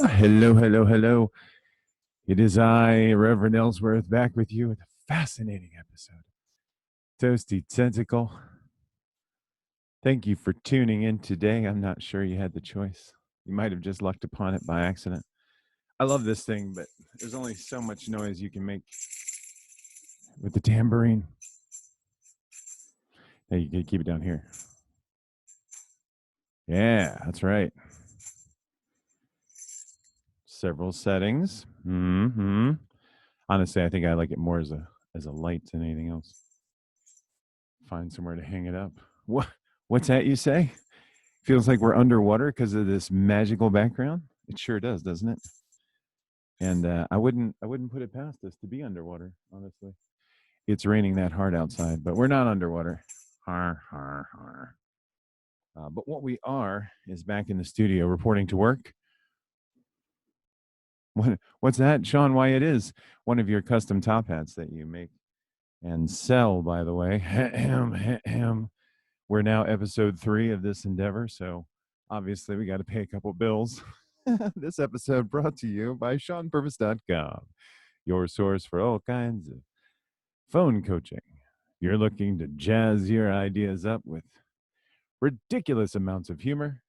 Hello, hello, hello. It is I, Reverend Ellsworth, back with you with a fascinating episode. Toasty Tentacle. Thank you for tuning in today. I'm not sure you had the choice. You might have just lucked upon it by accident. I love this thing, but there's only so much noise you can make with the tambourine. Hey, you can keep it down here. Yeah, that's right. Several settings. Honestly, I think I like it more as a light than anything else. Find somewhere to hang it up. What's that you say? Feels like we're underwater because of this magical background. It sure does, doesn't it? And I wouldn't put it past us to be underwater. Honestly, it's raining that hard outside, but we're not underwater. Har har har. But what we are is back in the studio reporting to work. What's that, Sean? Why it is one of your custom top hats that you make and sell, by the way. We're now episode 3 of this endeavor, so obviously we got to pay a couple bills. This episode brought to you by SeanPurvis.com, your source for all kinds of phone coaching. You're looking to jazz your ideas up with ridiculous amounts of humor.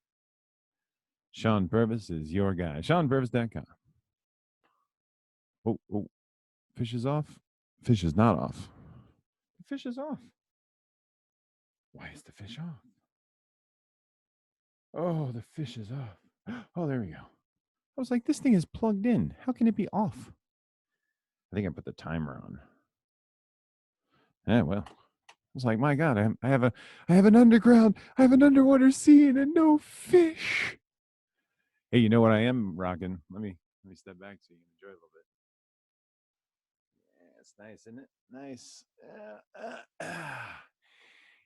Sean Purvis is your guy. SeanPurvis.com. Oh, fish is off. Fish is not off. The fish is off. Why is the fish off? Oh, the fish is off. Oh, there we go. I was like, this thing is plugged in. How can it be off? I think I put the timer on. Yeah, well, I was like, my God, I have an underwater scene and no fish. Hey, you know what I am rocking? Let me step back so you can enjoy a little bit. Yeah, it's nice, isn't it? Nice.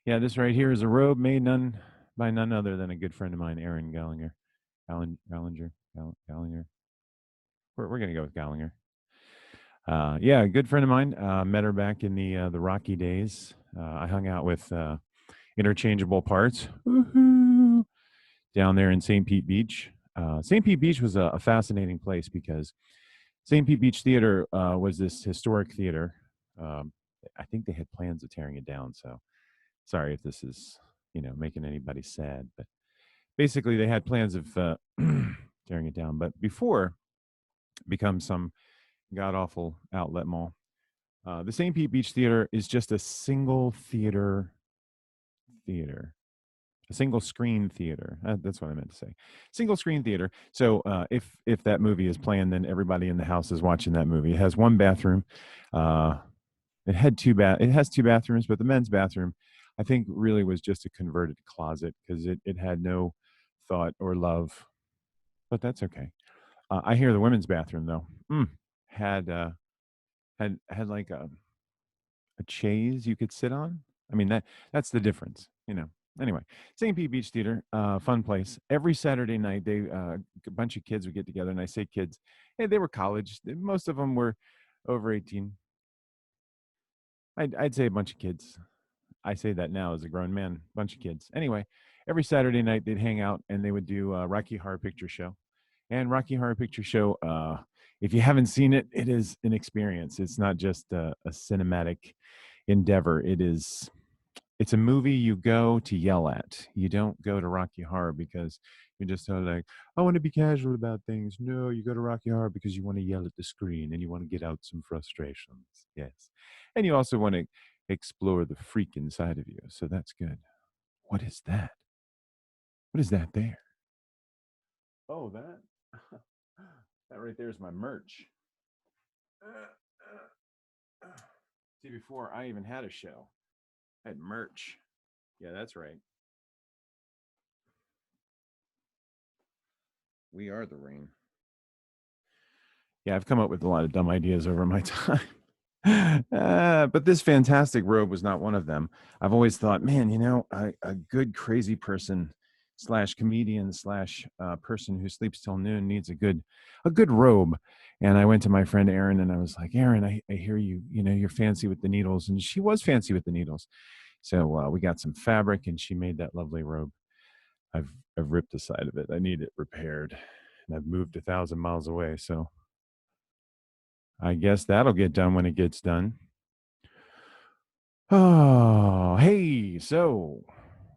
Yeah, this right here is a robe made by none other than a good friend of mine, Aaron Gallinger. Gallinger. We're gonna go with Gallinger. Yeah, a good friend of mine. Met her back in the Rocky days. I hung out with Interchangeable Parts. Woohoo! Down there in St. Pete Beach. St. Pete Beach was a fascinating place because St. Pete Beach Theater was this historic theater. I think they had plans of tearing it down. So sorry if this is making anybody sad, but basically they had plans of tearing it down. But before it becomes some god awful outlet mall. The St. Pete Beach Theater is just a single theater, a single screen theater. That's what I meant to say. Single screen theater. So if that movie is playing, then everybody in the house is watching that movie. It has one bathroom. It has 2 bathrooms, but the men's bathroom, I think, really was just a converted closet because it had no thought or love. But that's okay. I hear the women's bathroom though had like a chaise you could sit on. I mean, that's the difference. Anyway, St. Pete Beach Theater, fun place. Every Saturday night, a bunch of kids would get together, and I say kids, hey, they were college. Most of them were over 18. I'd say a bunch of kids. I say that now as a grown man, bunch of kids. Anyway, every Saturday night they'd hang out and they would do Rocky Horror Picture Show. And Rocky Horror Picture Show, if you haven't seen it, it is an experience. It's not just a cinematic endeavor. It's a movie you go to yell at. You don't go to Rocky Horror because you're just sort of like, I want to be casual about things. No, you go to Rocky Horror because you want to yell at the screen and you want to get out some frustrations. Yes. And you also want to explore the freak inside of you. So that's good. What is that? What is that there? Oh, that that right there is my merch. See, before I even had a show, I had merch. Yeah, that's right. We are the rain. Yeah, I've come up with a lot of dumb ideas over my time. But this fantastic robe was not one of them. I've always thought, man, a good crazy person slash comedian slash person who sleeps till noon needs a good robe. And I went to my friend Erin and I was like, Erin, I hear you're fancy with the needles. And she was fancy with the needles. So we got some fabric and she made that lovely robe. I've ripped the side of it. I need it repaired. and I've moved 1,000 miles away. So I guess that'll get done when it gets done. Oh, hey. So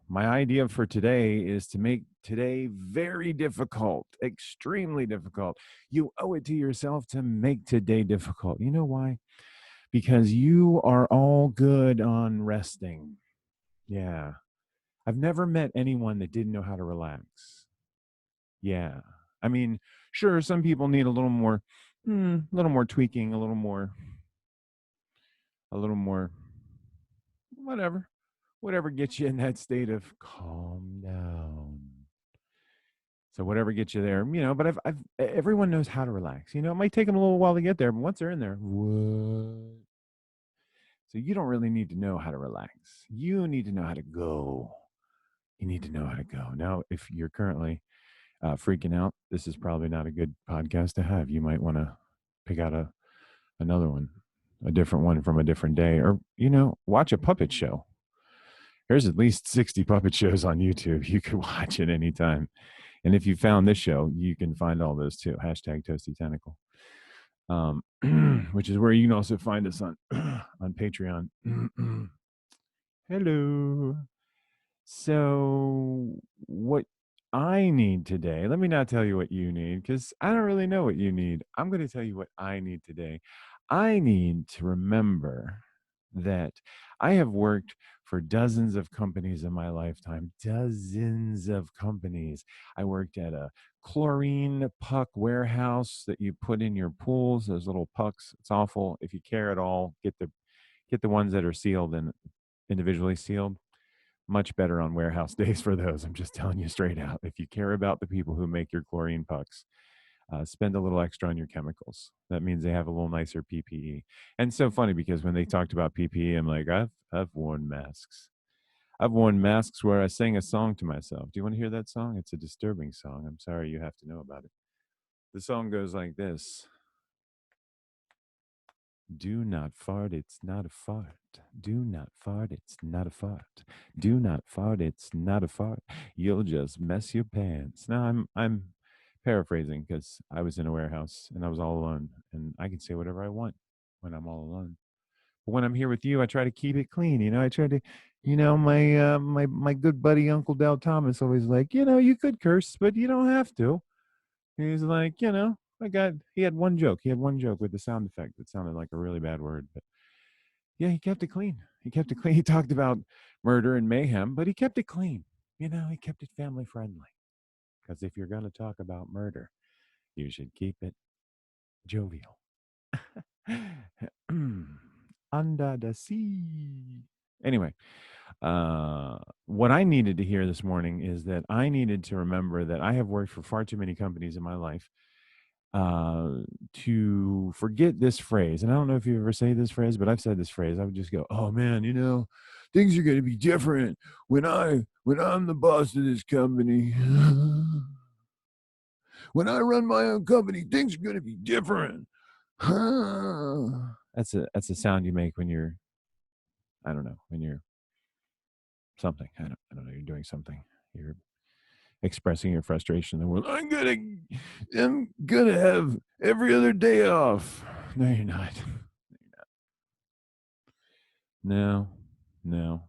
my idea for today is to make today very difficult, extremely difficult. You owe it to yourself to make today difficult. You know why? Because you are all good on resting. Yeah. I've never met anyone that didn't know how to relax. Yeah. I mean, sure, some people need a little more tweaking, a little more, whatever, whatever gets you in that state of calm down. So whatever gets you there, but everyone knows how to relax. It might take them a little while to get there, but once they're in there, what? So you don't really need to know how to relax. You need to know how to go. You need to know how to go. Now, if you're currently freaking out, this is probably not a good podcast to have. You might want to pick out another one, a different one from a different day, or watch a puppet show. There's at least 60 puppet shows on YouTube. You could watch at any time. And if you found this show, you can find all those too. Hashtag Toasty Tentacle, which is where you can also find us on on Patreon. Hello. So, what I need today, let me not tell you what you need because I don't really know what you need. I'm going to tell you what I need today. I need to remember that I have worked for dozens of companies in my lifetime, dozens of companies. I worked at a chlorine puck warehouse that you put in your pools, those little pucks. It's awful. If you care at all, get the ones that are sealed and individually sealed. Much better on warehouse days for those. I'm just telling you straight out. If you care about the people who make your chlorine pucks, spend a little extra on your chemicals. That means they have a little nicer PPE. And it's so funny because when they talked about PPE, I'm like, I've worn masks. I've worn masks where I sang a song to myself. Do you want to hear that song? It's a disturbing song. I'm sorry you have to know about it. The song goes like this. Do not fart, it's not a fart. Do not fart, it's not a fart. Do not fart, it's not a fart. You'll just mess your pants. Now I'm paraphrasing because I was in a warehouse and I was all alone and I can say whatever I want when I'm all alone. But when I'm here with you, I try to keep it clean. I try to, my good buddy Uncle Dal Thomas always like, you could curse, but you don't have to. He's like, he had one joke. He had one joke with the sound effect that sounded like a really bad word. But yeah, he kept it clean. He kept it clean. He talked about murder and mayhem, but he kept it clean. He kept it family friendly. Because if you're going to talk about murder, you should keep it jovial. Under the sea. Anyway, what I needed to hear this morning is that I needed to remember that I have worked for far too many companies in my life to forget this phrase. And I don't know if you ever say this phrase, but I've said this phrase. I would just go, "Oh man, things are going to be different when I'm the boss of this company. When I run my own company, things are going to be different." That's a sound you make when you're, I don't know, when you're something. I don't know. You're doing something. You're expressing your frustration in the world. I'm gonna have every other day off. No, you're not. No, no.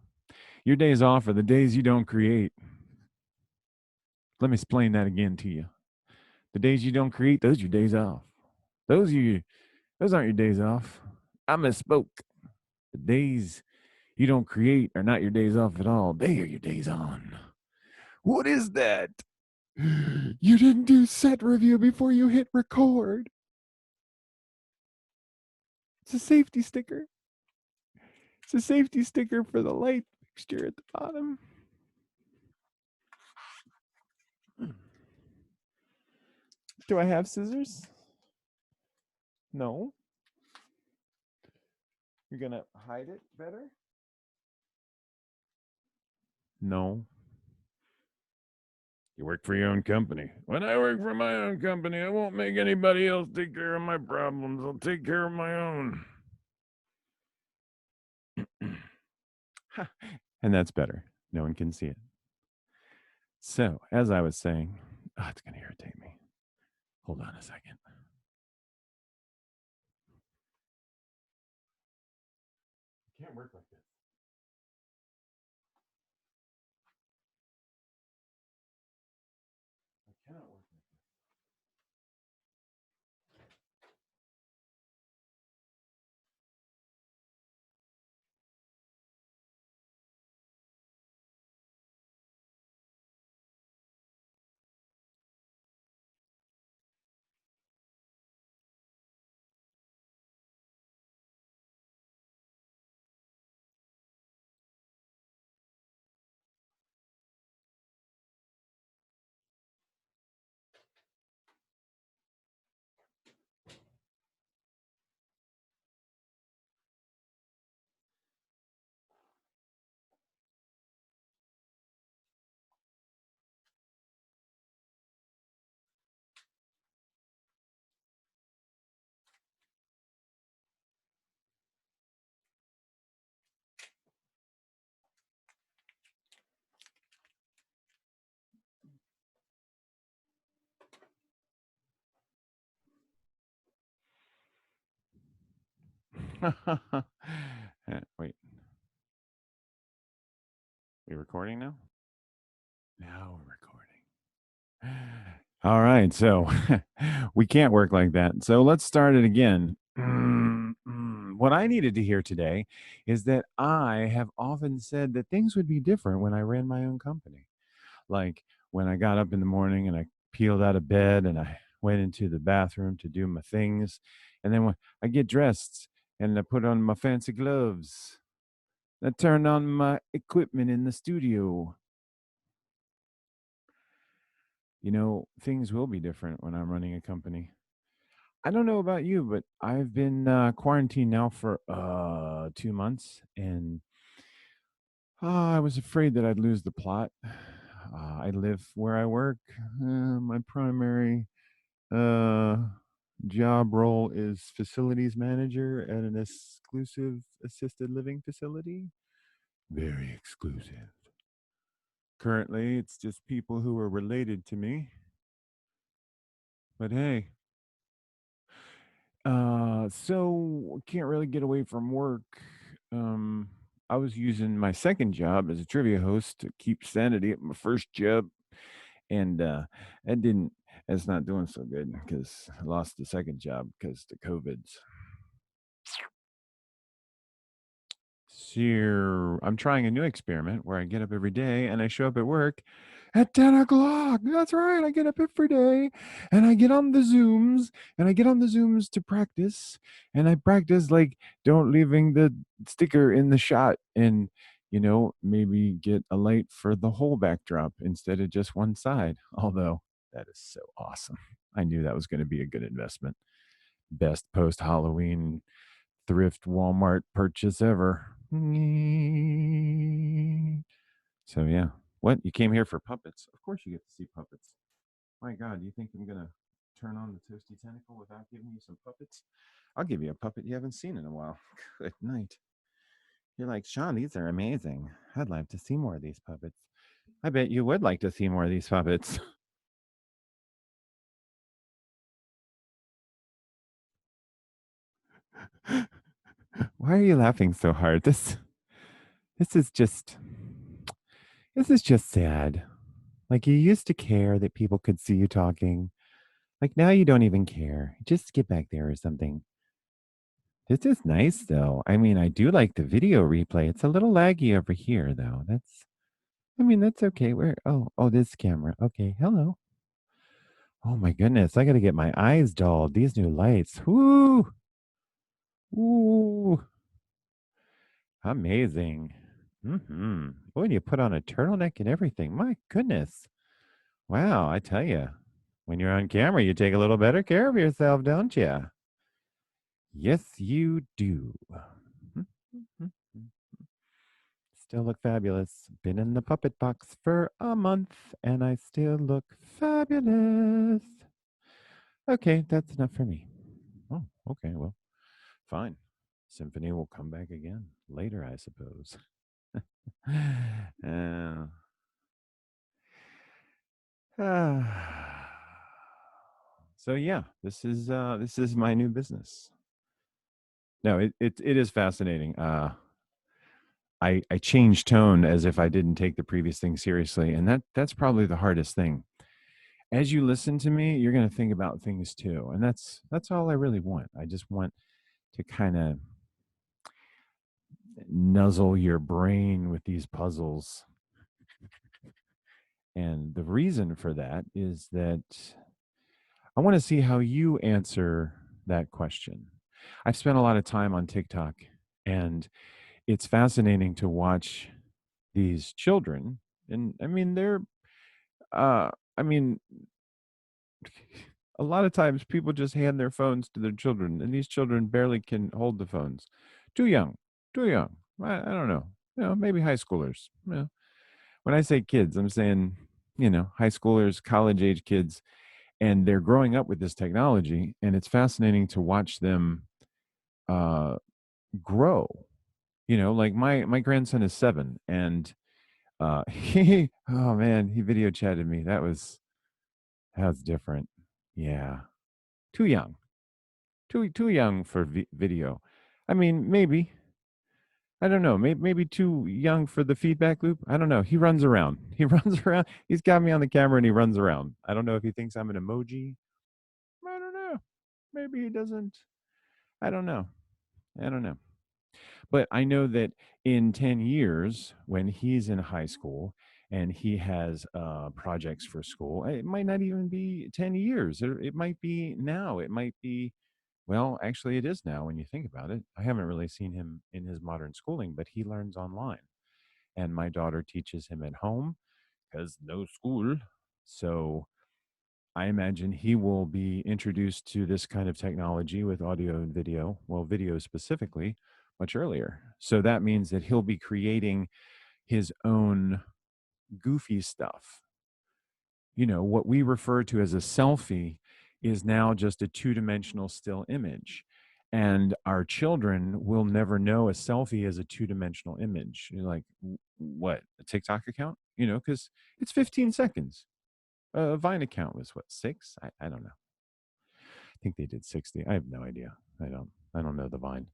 Your days off are the days you don't create. Let me explain that again to you. The days you don't create, those are your days off. Those aren't your days off. I misspoke. The days you don't create are not your days off at all. They are your days on. What is that? You didn't do set review before you hit record. It's a safety sticker. It's a safety sticker for the light fixture at the bottom. Do I have scissors? No. You're going to hide it better? No. You work for your own company. When I work for my own company, I won't make anybody else take care of my problems. I'll take care of my own. And that's better. No one can see it. So, as I was saying, it's going to irritate me. Hold on a second. It can't work like this. I cannot work like this. Wait, we recording now? Now we're recording. All right, so we can't work like that. So let's start it again. What I needed to hear today is that I have often said that things would be different when I ran my own company. Like when I got up in the morning and I peeled out of bed and I went into the bathroom to do my things. And then when I get dressed and I put on my fancy gloves, I turn on my equipment in the studio. Things will be different when I'm running a company. I don't know about you, but I've been quarantined now for 2 months, and I was afraid that I'd lose the plot. I live where I work. My primary uh, job role is facilities manager at an exclusive assisted living facility. Very exclusive. Currently, it's just people who are related to me. But hey, so can't really get away from work. Um, I was using my second job as a trivia host to keep sanity at my first job, and that didn't. That's not doing so good because I lost the second job because the COVID's. So I'm trying a new experiment where I get up every day and I show up at work at 10 o'clock. That's right. I get up every day and I get on the Zooms and I get on the Zooms to practice. And I practice like don't leaving the sticker in the shot and, maybe get a light for the whole backdrop instead of just one side. Although that is so awesome. I knew that was going to be a good investment. Best post Halloween thrift Walmart purchase ever. So yeah. What? You came here for puppets? Of course you get to see puppets. My God, do you think I'm gonna turn on the toasty tentacle without giving you some puppets? I'll give you a puppet you haven't seen in a while. Good night. You're like, Sean, these are amazing. I'd like to see more of these puppets. I bet you would like to see more of these puppets. Why are you laughing so hard? This is just this is just sad. Like you used to care that people could see you talking. Like now you don't even care. Just get back there or something. This is nice though. I mean, I do like the video replay. It's a little laggy over here though. That's okay. This camera. Okay. Hello. Oh my goodness. I got to get my eyes dulled. These new lights. Whoo. Ooh. Amazing. Mm-hmm. Oh, and you put on a turtleneck and everything. My goodness. Wow. I tell you, when you're on camera, you take a little better care of yourself, don't you? Yes, you do. Still look fabulous. Been in the puppet box for a month and I still look fabulous. Okay, that's enough for me. Oh, okay, well, fine. Symphony will come back again later, I suppose. uh, So yeah, this is my new business. No, it is fascinating. I change tone as if I didn't take the previous thing seriously, and that's probably the hardest thing. As you listen to me, you're going to think about things too, and that's all I really want. I just want to kind of nuzzle your brain with these puzzles. And the reason for that is that I want to see how you answer that question. I've spent a lot of time on TikTok, and it's fascinating to watch these children. And I mean, uh, I mean, a lot of times people just hand their phones to their children, and these children barely can hold the phones. Too young, too young. I don't know. Maybe high schoolers. When I say kids, I'm saying, high schoolers, college age kids, and they're growing up with this technology, and it's fascinating to watch them uh, grow. Like my grandson is 7, and he, oh man, he video chatted me. That's different. Yeah, too young, too young for video. I mean, maybe. I don't know. Maybe too young for the feedback loop. I don't know. He runs around. He runs around. He's got me on the camera and he runs around. I don't know if he thinks I'm an emoji. I don't know. Maybe he doesn't. I don't know. I don't know. But I know that in 10 years, when he's in high school and he has projects for school, it might not even be 10 years. It might be now. It might be, well, actually, it is now when you think about it. I haven't really seen him in his modern schooling, but he learns online. And my daughter teaches him at home because no school. So I imagine he will be introduced to this kind of technology with audio and video, well, video specifically, much earlier. So that means that he'll be creating his own goofy stuff. What we refer to as a selfie is now just a two-dimensional still image. And our children will never know a selfie as a two-dimensional image. You're like, what, a TikTok account? Because it's 15 seconds. A Vine account was what, 6? I don't know. I think they did 60. I have no idea. I don't know the Vine.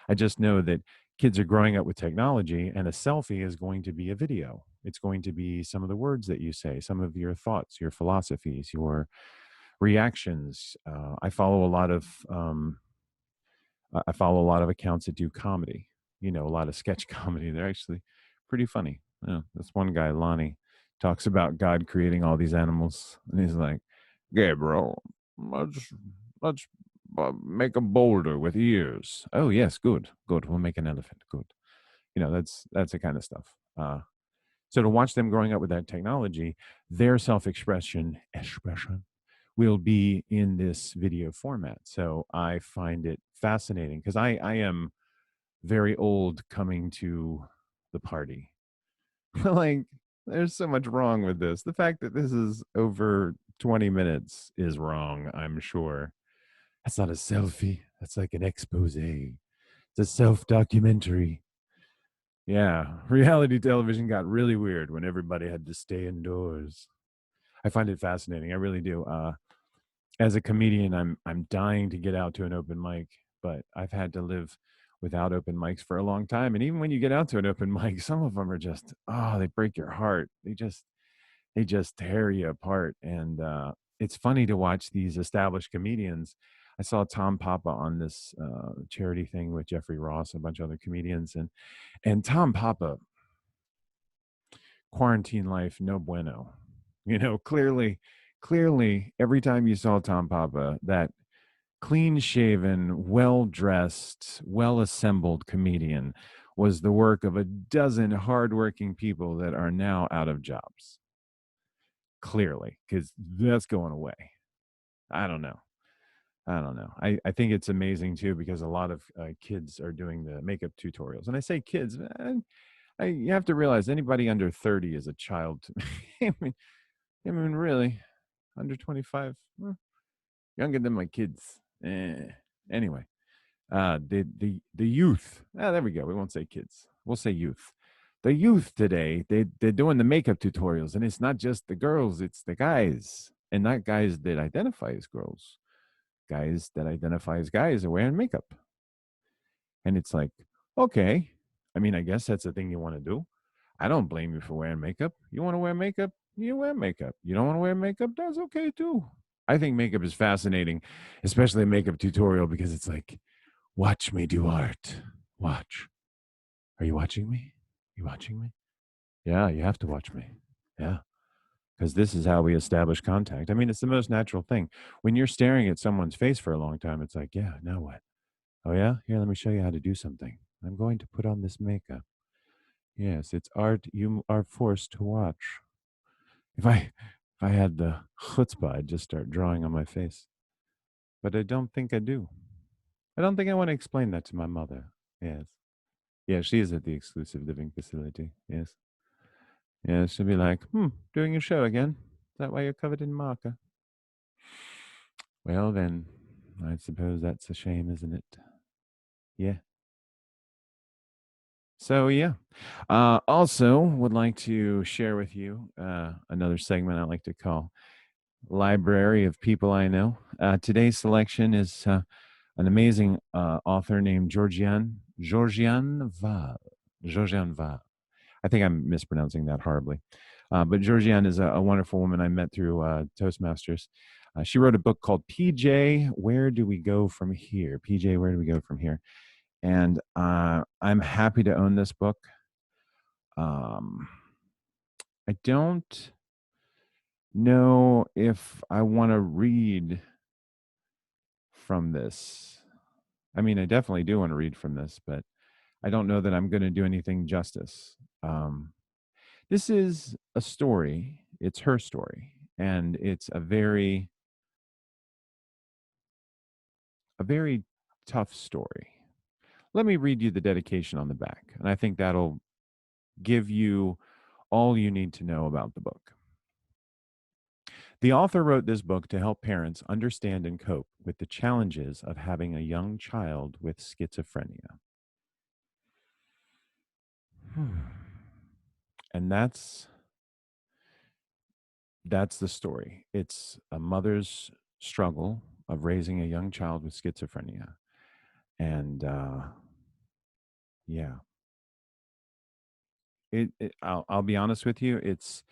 I just know that kids are growing up with technology, and a selfie is going to be a video. It's going to be some of the words that you say, some of your thoughts, your philosophies, your reactions. I follow a lot of accounts that do comedy. A lot of sketch comedy. They're actually pretty funny. This one guy, Lonnie, talks about God creating all these animals, and he's like, "Yeah, bro, let's make a boulder with ears." Oh yes, good, good. We'll make an elephant. Good. That's the kind of stuff. So to watch them growing up with that technology, their self expression will be in this video format. So I find it fascinating because I am very old coming to the party. Like, there's so much wrong with this. The fact that this is over 20 minutes is wrong, I'm sure. That's not a selfie. That's like an expose. It's a self documentary. Yeah, reality television got really weird when everybody had to stay indoors. I find it fascinating. I really do. As a comedian, I'm dying to get out to an open mic, but I've had to live without open mics for a long time. And even when you get out to an open mic, some of them are just, oh, they break your heart. They just tear you apart. And it's funny to watch these established comedians. I saw Tom Papa on this charity thing with Jeffrey Ross and a bunch of other comedians, and Tom Papa, quarantine life no bueno. Clearly, every time you saw Tom Papa, that clean shaven, well dressed, well assembled comedian was the work of a dozen hardworking people that are now out of jobs. Clearly, because that's going away. I don't know. I think it's amazing too because a lot of kids are doing the makeup tutorials. And I say kids, you have to realize anybody under 30 is a child to me. I mean, really, under 25, younger than my kids. Anyway, the youth. There we go. We won't say kids. We'll say youth. The youth today, they're doing the makeup tutorials, and it's not just the girls; it's the guys. and not guys that identify as girls. Guys that identify as guys are wearing makeup. And it's like, okay, I mean, I guess that's the thing you want to do. I don't blame you for wearing makeup. You want to wear makeup, you wear makeup. You don't want to wear makeup, that's okay too. I think makeup is fascinating, especially a makeup tutorial, because it's like, watch me do art. Watch. Are you watching me? You watching me? Yeah, you have to watch me. Yeah. Because this is how we establish contact. I mean, it's the most natural thing. When you're staring at someone's face for a long time, it's like, yeah, now what? Oh, yeah? Here, let me show you how to do something. I'm going to put on this makeup. Yes, it's art you are forced to watch. If I had the chutzpah, I'd just start drawing on my face. But I don't think I do. I don't think I want to explain that to my mother. Yes. Yeah, she is at the exclusive living facility. Yes. Yeah, she'll be like, doing your show again? Is that why you're covered in marker? Well, then, I suppose that's a shame, isn't it? Yeah. So, yeah. Also, would like to share with you another segment I like to call Library of People I Know. Today's selection is an amazing author named Georgian Val. Georgian Val. I think I'm mispronouncing that horribly. But Georgianne is a wonderful woman I met through Toastmasters. She wrote a book called PJ, Where Do We Go From Here? PJ, Where Do We Go From Here? And I'm happy to own this book. I don't know if I want to read from this. I mean, I definitely do want to read from this, but I don't know that I'm going to do anything justice. This is a story. It's her story, and it's a very tough story. Let me read you the dedication on the back, and I think that'll give you all you need to know about the book. The author wrote this book to help parents understand and cope with the challenges of having a young child with schizophrenia. And that's the story. It's a mother's struggle of raising a young child with schizophrenia. And yeah, I'll be honest with you, it's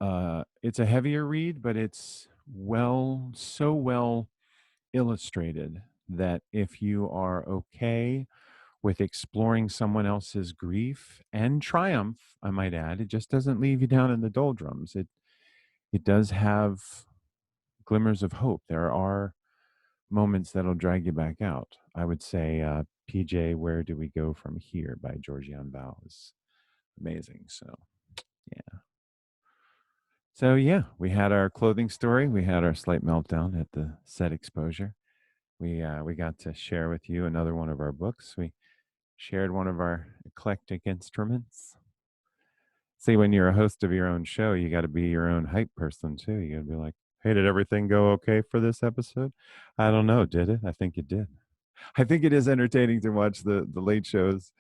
a heavier read, but it's so well illustrated that if you are okay with exploring someone else's grief and triumph, I might add, it just doesn't leave you down in the doldrums. It does have glimmers of hope. There are moments that'll drag you back out. I would say PJ, Where Do We Go From Here by Georgianne Val is amazing. Yeah. So yeah, we had our clothing story. We had our slight meltdown at the set exposure. We got to share with you another one of our books. We shared one of our eclectic instruments. See, when you're a host of your own show, you got to be your own hype person too. You got to be like, "Hey, did everything go okay for this episode?" I don't know, did it? I think it did. I think it is entertaining to watch the late shows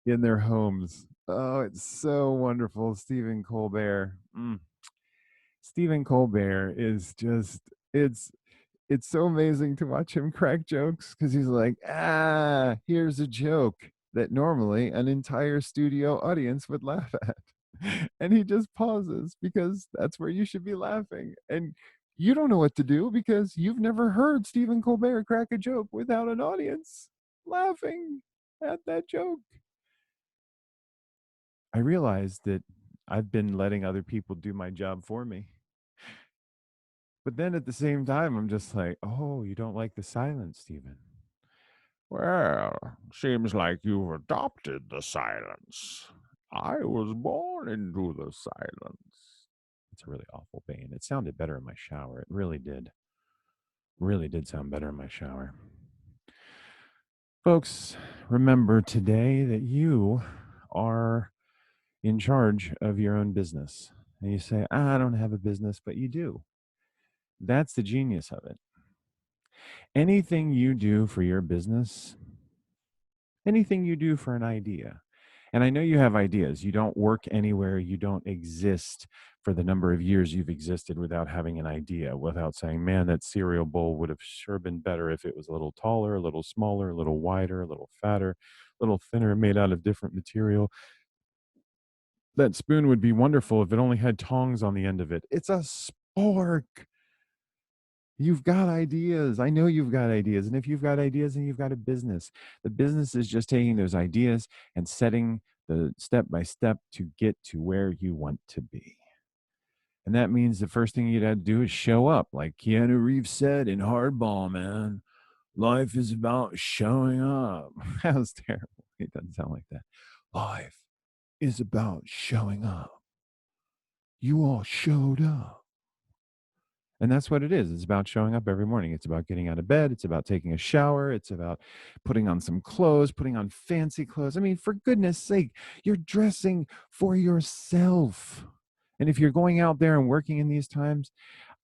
in their homes. Oh, it's so wonderful. Stephen Colbert is just it's so amazing to watch him crack jokes because he's like, here's a joke that normally an entire studio audience would laugh at. And he just pauses because that's where you should be laughing. And you don't know what to do because you've never heard Stephen Colbert crack a joke without an audience laughing at that joke. I realized that I've been letting other people do my job for me. But then at the same time, I'm just like, oh, you don't like the silence, Stephen. Well, seems like you've adopted the silence. I was born into the silence. It's a really awful bane. It sounded better in my shower. It really did. Really did sound better in my shower. Folks, remember today that you are in charge of your own business. And you say, I don't have a business, but you do. That's the genius of it. Anything you do for your business, anything you do for an idea, And I know you have ideas. You don't work anywhere. You don't exist for the number of years you've existed without having an idea, without saying, man, that cereal bowl would have sure been better if it was a little taller, a little smaller, a little wider, a little fatter, a little thinner, made out of different material. That spoon would be wonderful if it only had tongs on the end of it. It's a spork. You've got ideas. I know you've got ideas. And if you've got ideas, then you've got a business. The business is just taking those ideas and setting the step by step to get to where you want to be. And that means the first thing you'd have to do is show up. Like Keanu Reeves said in Hardball, man, life is about showing up. That was terrible. It doesn't sound like that. Life is about showing up. You all showed up. And that's what it is. It's about showing up every morning. It's about getting out of bed. It's about taking a shower. It's about putting on some clothes, putting on fancy clothes. I mean, for goodness sake, you're dressing for yourself. And if you're going out there and working in these times,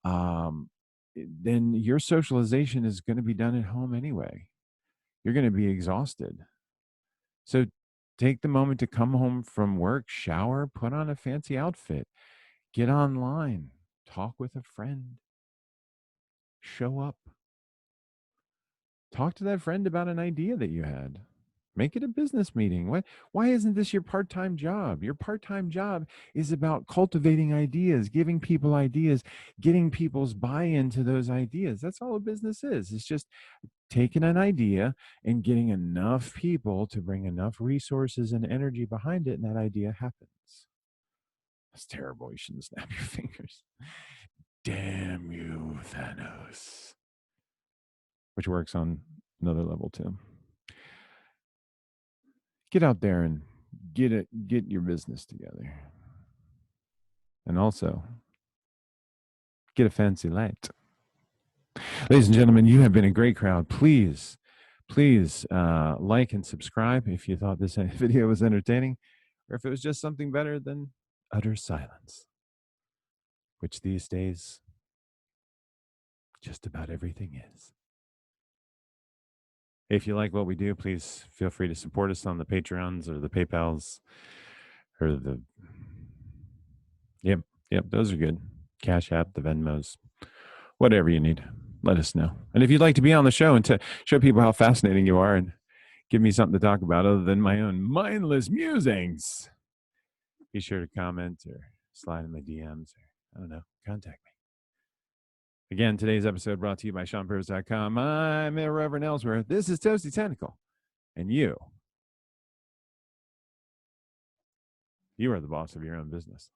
then your socialization is going to be done at home anyway. You're going to be exhausted. So take the moment to come home from work, shower, put on a fancy outfit, get online, talk with a friend. Show up. Talk to that friend about an idea that you had. Make it a business meeting. Why isn't this your part-time job? Your part-time job is about cultivating ideas, giving people ideas, getting people's buy-in to those ideas. That's all a business is. It's just taking an idea and getting enough people to bring enough resources and energy behind it, and that idea happens. That's terrible. You shouldn't snap your fingers. Damn you, Thanos. Which works on another level too. Get out there and get your business together. And also get a fancy light. Ladies and gentlemen, you have been a great crowd. Please like and subscribe if you thought this video was entertaining, or if it was just something better than utter silence, which these days just about everything is. If you like what we do, please feel free to support us on the Patreons or the PayPals or the, yep, those are good. Cash App, the Venmos, whatever you need, let us know. And if you'd like to be on the show and to show people how fascinating you are and give me something to talk about other than my own mindless musings, be sure to comment or slide in my DMs or, I don't know, contact me. Again, today's episode brought to you by SeanPurvis.com. I'm Reverend Ellsworth. This is Toasty Tentacle. And you are the boss of your own business.